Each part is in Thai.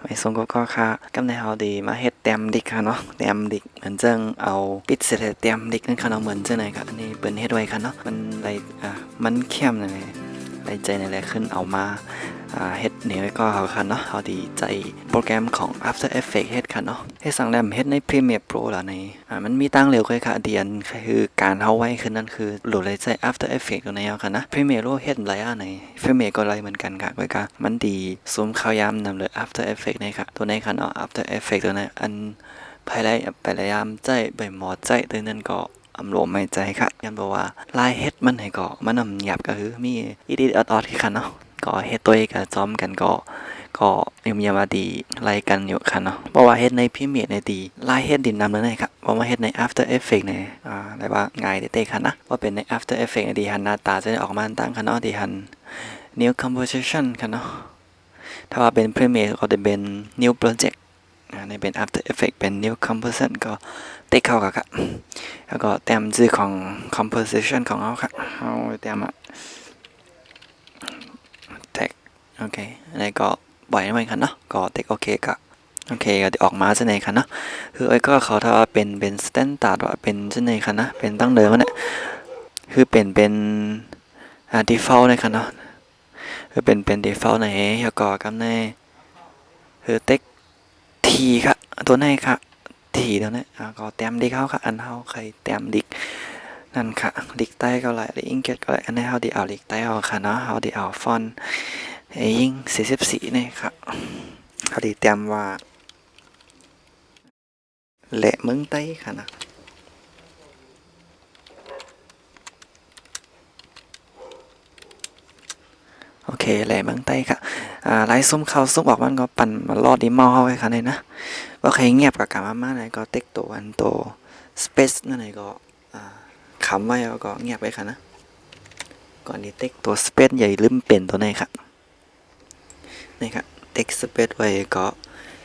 ไม่ทรงก็ค่ะกำในเฮาดีมาเฮ็ดแต้มดิกค่ะเนาะแต้มดิกเหมือนจังเอาปิดเสร็จแต้มดิกนั่นค่ะเนาะเหมือนจังไหนค่ะอันนี้เปิ้นเฮ็ดไว้ค่ะเนาะมันไหลมันเข้มนั่นแหละไหลใจนั่นแหละขึ้นเอามาเฮ็ดนี่ไว้ก็เฮาค่ะเนาะเฮาดีใจโปรแกรมของ After Effects เฮ็ดค่ะเนาะเฮ็ดสั่งแล้วเฮ็ดใน Premiere Pro ล่ะในมันมีตั้งเร็วเลยค่ะเดียนคือการเฮาไว้คือนั่นคือโหลดเลยใจ After Effects ตัวไหนเอาค่ะนะ Premiere Pro เฮ็ดหลายอันใน Premiere ก็หลายเหมือนกันค่ะไว้ก็มันดีซูมเข้ายามนำเลย After Effects ในค่ะตัวไหนค่ะเนาะ After Effects ตัวไหนอันภายไปพยายามใจใบหมอใจตัวนั้นก็อำโลมไม่ใจค่ะยันบอกว่าลายเฮ็ดมันให้ก็มันนำหยับก็คือมีอีดิทออดๆค่ะเนาะก็เฮ็ดตัวเองกับจอมกันก็ยังมาดีไล่กันอยู่ค่ะเนาะเพราะว่าเฮ็ดในพรีเมียร์ในดีไล่เฮ็ดดินนำเลยครับเพราะว่าเฮ็ดใน After Effects ในได้ว่าง่ายเต้ๆค่ะนะว่าเป็นใน After Effects ดีหันหน้าตาจะได้ออกมาตั้งค่ะเนาะดีหัน New Composition ค่ะเนาะถ้าว่าเป็น Premiere ก็จะเป็น New Project ในเป็น After Effects เป็น New Composition ก็เต้เข้ากับค่ะแล้วก็แต้มชื่อของ Composition ของเราค่ะเอาแต้มTag โอเคอันนี้ก็บ่อยนั่นค่ะเนาะก็เทคโอเคก็โอเคก็ออกมาจะไหนคะนะคือไอ้ก็เขาถ้าเป็นสแตนดาร์ดว่าเป็นจะไหนคะนะเป็นตั้งเดิมเนี่ยคือเป็นdefault นะคะเนาะคือเป็น default ไหนแล้วก็กำในคือเทคทีค่ะตัวไหนค่ะทีตัวนี้ก็แต้มดิกเขาค่ะอันเขาใครแต้มดิกนั่นค่ะดิกใต้ก็ไรหรืออิงเกตก็ไรอันนี้เขาดีเอาดิกใต้เอาค่ะเนาะเขาดีเอาฟอนต์ยิง44นี่ค่ะเขาดีแต้มว่าเละมึงไต้ค่ะนะโอเคแหละเมืองใต้ค่ะไล่ซุ่มเข้าซุ่มออกมันก็ปั่นมารอดดีมอเข้าไว้ค่ะเนี่ยนะว่าใครเงียบกับกามาไหนก็เต็กตัวอันโตสเปซนั่นไหนก็ขำไว้แล้วก็เงียบไว้ค่ะนะก่อนนี้เต็กตัวสเปซใหญ่ลืมเป็นตัวไหนค่ะนี่ค่ะเต็กสเปซไว้ก็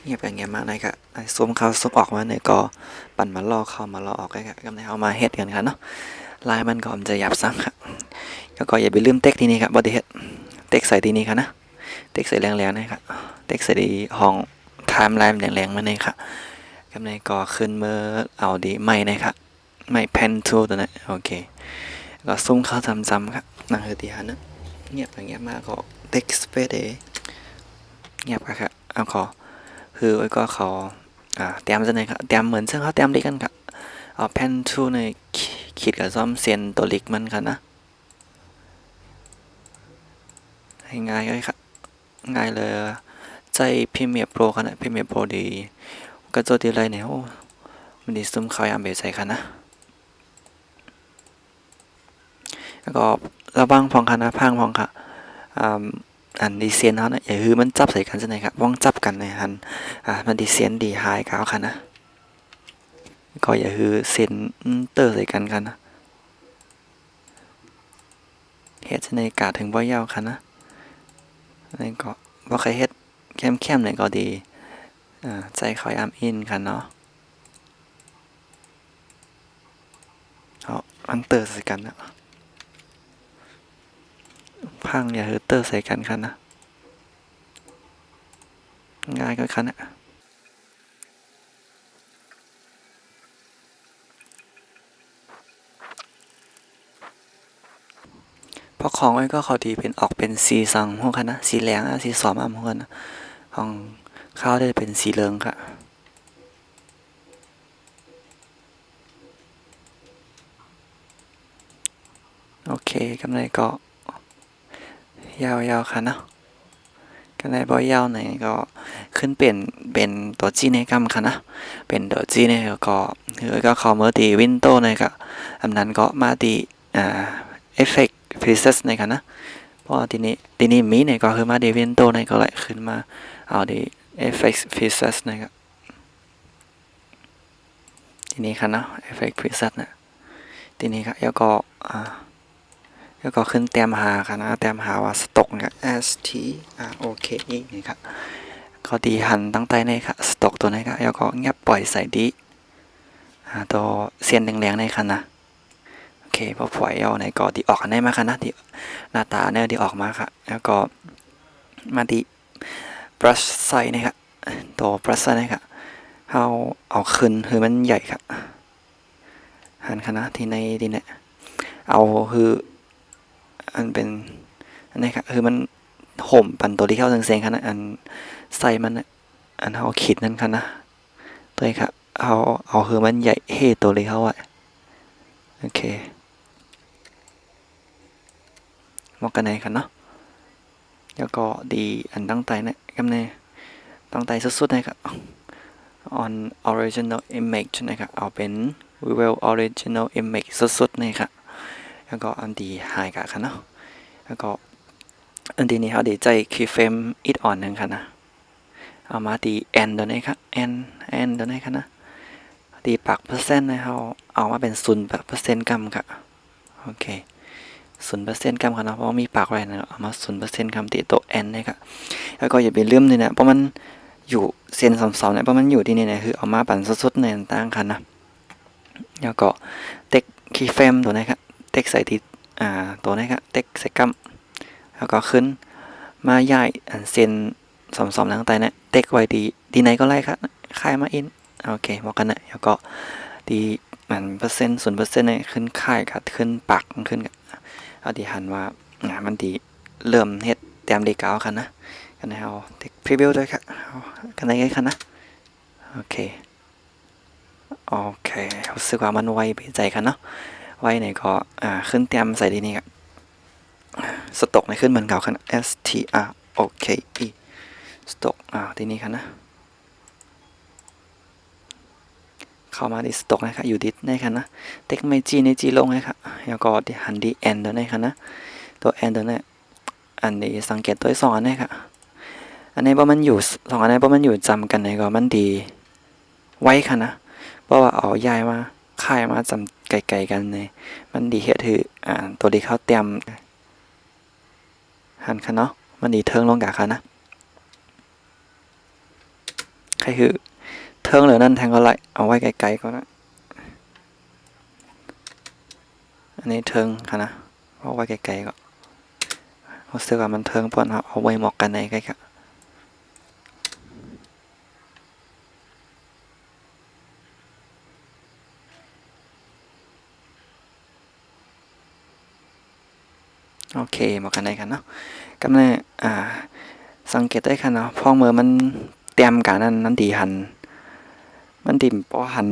เงียบกันเงียบมากเลยค่ะไล่ซุ่มเข้าซุ่มออกมาเนี่ยก็ปั่นมารอเข้ามารอออกเลยค่ะกำลังเอามาเฮ็ดกันค่ะเนาะลายมันก็มันจะหยับซ้ำค่ะแล้วก็อย่าไปลืมเต็กที่นี่ครับบอดี้เฮ็ดเต็กใส่ที่นี่ค่ะนะเต็กใส่แรงๆนะครับเต็กใส่ดีห้องไทม์ไลน์แรงๆมาเลยค่ะกำในก็ขึ้นเมื่อเอาดีไม่นะครับไม่แพนทูตัวนั้นโอเคก็ซุ่มเข้าซ้ำๆครับนั่งเฮตีฮันนะเงียบอย่างเงี้ยมากก็เต็กสเปซเดเงียบครับเอาขอคือไว้ก็เขาเตรียมจะไหนครับเตรียมเหมือนซึ่งเขาเตรียมดีกันครับเอาแพนทูในขีดกับซ่อมเซียนตัวลิกมันครับนะให้ง่ายเลยครับง่ายเลยใจพรีเมียร์โปรขนาดพรีเมียร์โปรดีก็ตัวดีไรเนี่ยโอ้มันดีซุ่มเขายามเบสใส่ค่ะนะแล้วก็ระวังพองค่ะนะพังพองค่ะอันดีเซียนเขาเนี่ยอย่าฮือมันจับใส่กันใช่ไหมครับว่องจับกันในหันมันดีเซียนดีไฮเขาค่ะนะก็อย่าฮือเซนเตอร์ใส่กันค่ะนะเฮ็ดในกาถึงบ่ยาวค่ะนะนี่ก็บ่เคยเฮ็ดเข้มๆเลยก็ดีใจเขายามอินค่ะเนาะเอามันเตอร์ใส่กันนะพังอย่าฮือเตอร์ใส่กันค่ะนะง่ายก็ค่ะนะเพราะของไว้ก็เขาดีเป็นออกเป็นสีสังพวกค่ะนะสีแหลงสีสอมพวกกันนะของข้าวได้เป็นสีเหลืองค่ะโอเคกำไรก็ยาวๆค่ะเนาะกำไรบ่ยาวไหนก็ขึ้นเป็นตัวจีในกำค่ะนะเป็นตัวจีในก็คือก็เขาเมื่อตีวินโต้ในก็อันนั้นก็มาตีเอฟเฟกต์พรีเซสในค่ะนะเพราะทีนี้มีในก็คือมาดีวินโต้ในก็เลยขึ้นมาเอาดีเอฟเฟกต์พรีเซสในก็ทีนี้ค่ะนะเอฟเฟกต์พรีเซสนะทีนี้ค่ะแล้วก็ขึ้นเตรียมหาค่ะนะเตรียมหาว่าสต็อกเนี่ย S T R O K E นี่ค่ะก็ดีหันตั้งใต้ในค่ะสต็อกตัวนี้ค่ะแล้วก็เงียบปล่อยใส่ดีตัวเสียนแรงๆในค่ะนะโอเคพอปล่อยเอาในก็ดีออกได้มาค่ะนะดีหน้าตาเนี่ยดีออกมาค่ะแล้วก็มาดี brush ใส่นี่ค่ะ ตัว plus นะครับเราเอาขึ้นคือมันใหญ่ครับหันคณะที่ในที่เนี่ยเอาคืออันเป็นอันนี้ครับคือมันห่มปันตัวที่เข้าเสียงๆคณะอันใส่มันอันเอาขีดนั่นคณะตัวนี้ครับเอาคือมันใหญ่เฮตัวเลยเขาอะโอเคมองกันไหนกันเนาะแล้วก็ดีอันตั้งใจเนี่ยกำเนตั้งใจสุดๆนะครับ on original image นะครับเอาเป็น Vivel original image สุดๆนะครับแล้วก็อันดีหายกันเนาะแล้วก็อันดีนี้เขาดีใจ keyframe it on นึงค่ะนะเอามาดี n ตัวนี้ครับ n ตัวนี้ครับนะดีปักเปอร์เซ็นต์นะเขาเอามาเป็น0%กรัมค่ะโอเค0%กรัมค่ะนะเพราะมีปากไว้นะเอามา0%กรัมตีโต๊ะ n นะครับแล้วก็อย่าไปลืมเลยนะเพราะมันอยู่เส้นสองๆเนี่ยเพราะมันอยู่ที่นี่เนี่ยคือเอามาปั่นสุดๆในต่างกันนะแล้วก็เต็กคีย์เฟรมตัวนี้ครับเต็กใส่ที่ตัวนี้ครับเต็กใส่กัมแล้วก็ขึ้นมาย่ายอันเส้นสองๆต่างๆเนี่ยเต็กไว้ดีไหนก็ไล่ครับคลายมาอินโอเคบอกกันนะแล้วก็ดีมันเปอร์เซ็นต์0%เนี่ยขึ้นค่ายกับขึ้นปักขึ้นกับเอาดีหันว่ามันดีเริ่มเฮ็ดเตรียมดีกาวกันนะกันให้เอาเทคพรีวิวด้วยครับกันได้ไงครับนะโอเครู้สึกว่ามันไวไปใจกันเนาะไวไหนก็ขึ้นเตรียมใส่ดีนี่ครับสต็อกในขึ้นเหมือนเก่าครับ STROKE สต็อกทีนี้ครับนะเข้ามาที่สต็อกนะครับอยู่ดิสได้ครับนะเทคไม่จีในจีลงนะครับแล้วก็หันดีแอนตัวนี้ครับนะตัวแอนตัวนี้อันนี้สังเกตตัว2อันนี้ครับอันนี้เพราะมันอยู่2อันนี้เพราะมันอยู่จำกันในก็มันดีไว้ค่ะนะเพราะว่าเอาย้ายมาค่ายมาจำไกลๆกันในมันดีเหตุคือตัวดีเข้าเตรียมหันค่ะเนาะมันดีเทิงลงกะค่ะนะใครคือเทิงเหลือนั่นแทงก็ไล่เอาไว้ไกลๆก็นะอันนี้เทิงค่ะนะเอาไว้ไกลๆก็รู้สึกว่ามันเทิงปนเอาไว้หมอกกันในใกล้ค่ะโอเคหมอกกันในกันเนาะกำลังสังเกตได้ค่ะเนาะพอเมื่อมันเตรียมกันนั้นดีหันมันดิ่มป้อหัน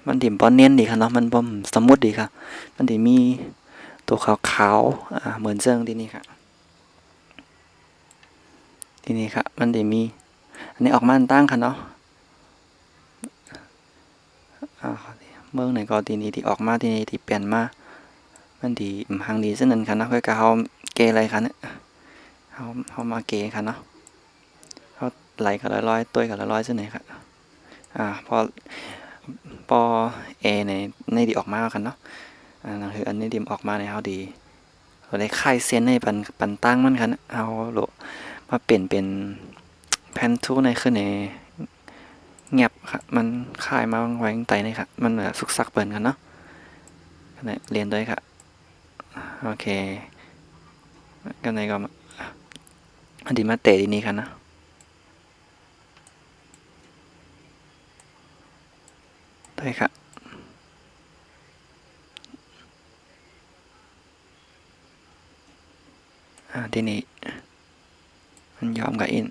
มันดิ่มป้อเน้นดีค่ะเนาะมันบ่มสมุดดีค่ะมันดิ่มีตัวขาวๆเหมือนเจิ้งที่นี่ค่ะที่นี่ค่ะมันดิ่มีอันนี้ออกมาตั้งค่ะเนาะเมืองไหนก็ทีนี้ที่ออกมาที่นี่ที่เปลี่ยนมามันดีหังดีเส้นนั้นค่ะเนาะเพื่อเขาเกอะไรค่ะเนี่ยเขามาเกค่ะเนาะเขาไหลกับร้อยตัวกับร้อยเส้นไหนค่ะพอเอในดีออกมากันเนาะนั่นคืออันนี้ดีออกมาในเขาดีเราได้ค่ายเส้นในปันตั้งมันกันเอาโหลมาเปลี่ยนเป็นแพนทูในขึ้นในเงียบค่ะมันค่ายมาไว้ไตนี่ค่ะมันแบบสุกซักเปิดกันเนาะเรียนด้วยค่ะโอเคกันในก็อันดีมาเตะดีนี้กันนะด้วยค่ะทีนี้มันยอมกับอิน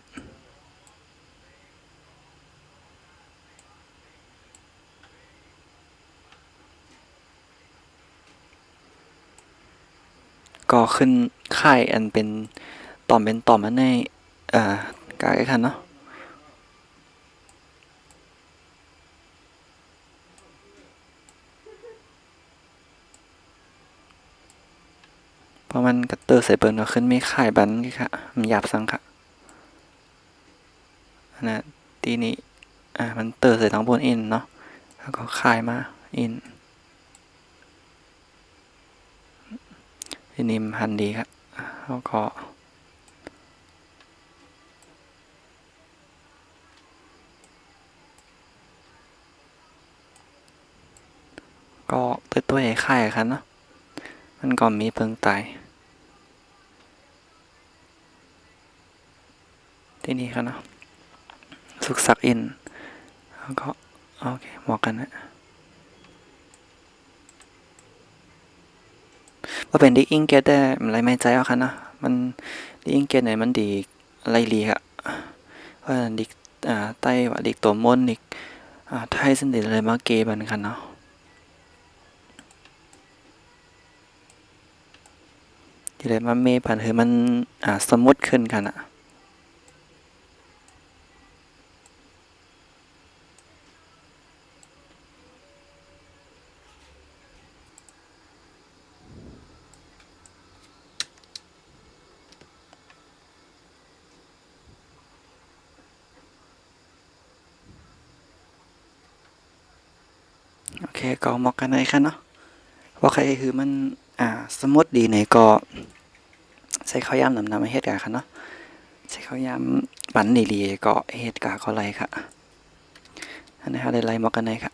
ก็ขึ้นค่ายอันเป็นต่อมอันในกายกันเนาะเพราะมันกระเตอร์ใส่เปิลก็ขึ้นไม่ค่ายบันกี่ค่ะมันหยาบสังค่ะนะทีนี้มันเตอร์ใส่ทั้งบนอินเนาะแล้วก็ค่ายมาอินทีนี้มันหันดีครับแล้วก็ตัวใหญ่ค่ายกันเนาะมันก็มีเพิงตายที่นี่ครับเนาะ สุกซักอินแล้วก็โอเคเหมาะกันนะว่าเป็นดิอิงเกตได้อะไรไม่ใจเอาค่ะนะมันดิอิงเกตไหนมันดีไรลีค่ะว่าดิใต้ว่าดิตัวมนดิไทยสันติอะไรมาเกบันค่ะเนาะที่เลยมาเมปันคือมันสมมุติขึ้นกันอะโอเคก็เหมาะกันไหนค่ะเนาะว่าใครคือมันสมมุติดีไหนก็ใส่ข้าวยำนำมาเฮ็ดกันค่ะเนาะใส่ข้าวยำปั่นดีๆก็เฮ็ดกะก็ไรค่ะอันนี้ค่ะได้ไรเหมาะกันไหนค่ะ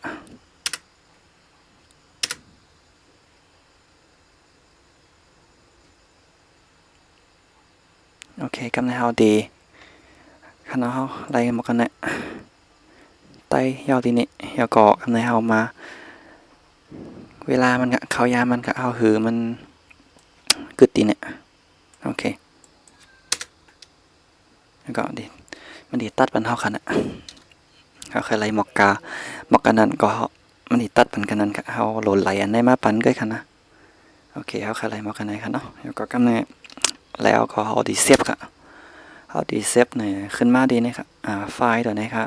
โอเคกำในเฮาดีค่ะเนาะไรเหมาะกันไหนไต้ยาวทีนี้ยาวเกาะกำในเฮามาเวลามันกะข้าวยำมันกะเอาหือมันกึดตีเนี่ยโอเคแล้วก็ดีมันดีตัดปันเฮาค่ะนะเขาเคยไล่หมอกกันนั้นก็มันดีตัดปันกันนั้นค่ะเฮาโหลดไหลอันได้มาปันก็ค่ะนะโอเคเขาเคยไล่หมอกกันไหนค่ะเนาะแล้วก็กำในแล้วก็เฮาดีเซฟค่ะเฮาดีเซฟเนี่ยขึ้นมาดีนะครับไฟล์ตัวนี้ค่ะ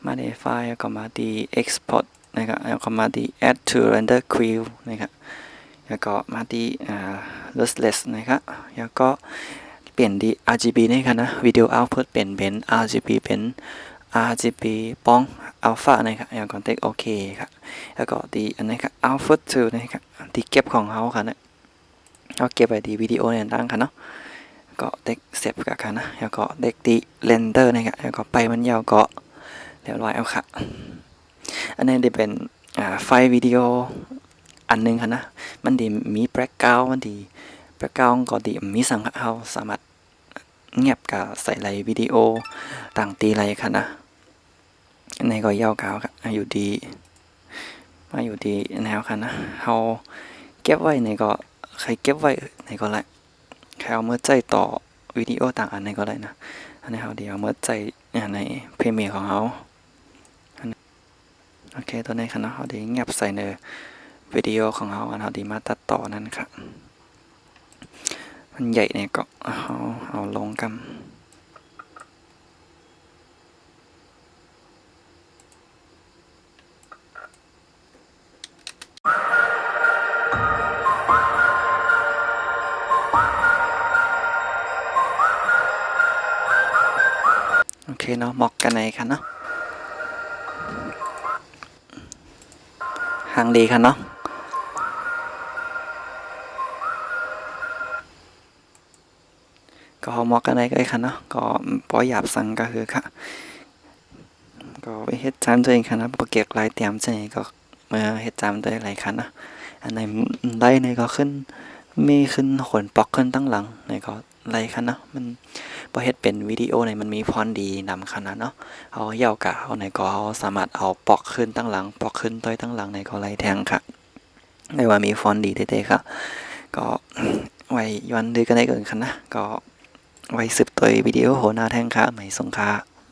มาดีไฟล์แล้วก็มาดี export นะครับแล้วก็มาดี add to render queue นะครับแล้วก็มาดีlossless นะครับแล้วก็เปลี่ยนดี RGB นี่ค่ะนะ video output เปลี่ยนเป็น RGB เป็น RGB ป้องอัลฟานะครับแล้วก็เทคโอเคครับแล้วก็ดีอันนี้ครับ output to นะครับที่เก็บของเขาค่ะนะเราเก็บไว้ดีวิดีโอเนี่ยตั้งค่ะเนาะก็เด็กเซฟกับค่ะนะแล้วก็เด็กดีเรนเดอร์นะครับแล้วก็ไปมันยาวก็เรียบร้อยเอาค่ะอันนี้จะเป็นไฟล์วิดีโออันนึงค่ะนะมันดีมีแบ็กกราวด์มันดีแบ็กกราวด์ก็ดีมีสังเขาสามารถเงียบกับใส่ไรวิดีโอต่างตีไรค่ะนะอันนี้ก็ยาวกาวค่ะอยู่ดีมาอยู่ดีแนวค่ะนะเขาเก็บไว้ในก็ใครเก็บไว้ในก็ไรใครเอาเมื่อใจต่อวิดีโอต่างอันในก็ไรนะอันนี้เขาเดียวเมื่อใจในเพย์เมียของเขาโอเคตัวนี้ค่ะนะเขาดีเงียบใส่ในวิดีโอของเขาอันเขาดีมาตัดต่อนั่นค่ะมันใหญ่เนี่ยก็เอาลงกันโอเคเนาะเหมาะกันไหนค่ะเนาะห่างดีค่ะเนาะก็เหมาะกันไหนก็ได้ค่ะเนาะก็ปอหยาบสั่งก็คือค่ะก็ไปเฮ็ดจามตัวเองค่ะนะโปรเกตลายเตรียมใจก็มาเฮ็ดจามตัวอะไรค่ะนะอันไหนได้ในก็ขึ้นมีขึ้นขนปอกขึ้นตั้งหลังในก็ไรค่ะเนาะมันพอเฮ็ดเป็นวิดีโอในมันมีพรดีนำขนาดเนาะเอาเยาวกะเอาในก็เอาสามารถเอาปอกขึ้นตั้งหลังปอกขึ้นต้อยตั้งหลังในก็ไรแทงค่ะไม่ว่ามีฟอนต์ดีเท่ๆค่ะก็ไว้ย้อนดูกันได้เกินค่ะนะก็ไว้สืบตัววิดีโอโหน้าแทงค่ะไม่สงค่ะ